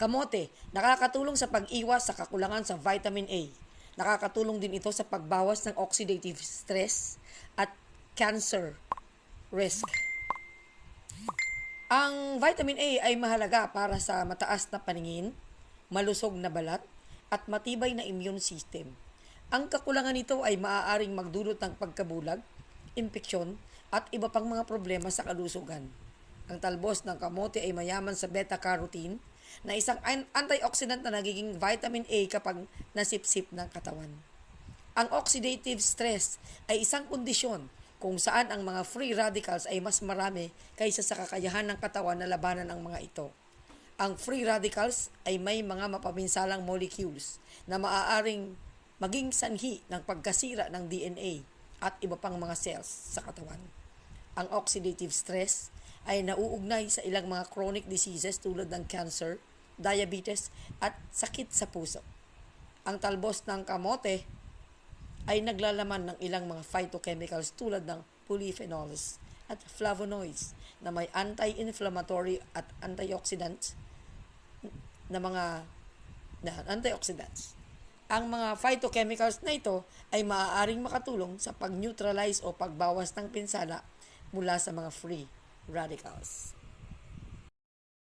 Kamote, nakakatulong sa pag-iwas sa kakulangan sa vitamin A. Nakakatulong din ito sa pagbawas ng oxidative stress at cancer risk. Ang vitamin A ay mahalaga para sa mataas na paningin, malusog na balat, at matibay na immune system. Ang kakulangan nito ay maaaring magdulot ng pagkabulag, impeksyon, at iba pang mga problema sa kalusugan. Ang talbos ng kamote ay mayaman sa beta-carotene na isang antioxidant na nagiging vitamin A kapag nasipsip ng katawan. Ang oxidative stress ay isang kondisyon kung saan ang mga free radicals ay mas marami kaysa sa kakayahan ng katawan na labanan ang mga ito. Ang free radicals ay may mga mapaminsalang molecules na maaaring maging sanhi ng pagkasira ng DNA at iba pang mga cells sa katawan. Ang oxidative stress ay nauugnay sa ilang mga chronic diseases tulad ng cancer, diabetes at sakit sa puso. Ang talbos ng kamote ay naglalaman ng ilang mga phytochemicals tulad ng polyphenols at flavonoids na may anti-inflammatory at antioxidants antioxidants. Ang mga phytochemicals na ito ay maaaring makatulong sa pag-neutralize o pagbawas ng pinsala mula sa mga free radicals.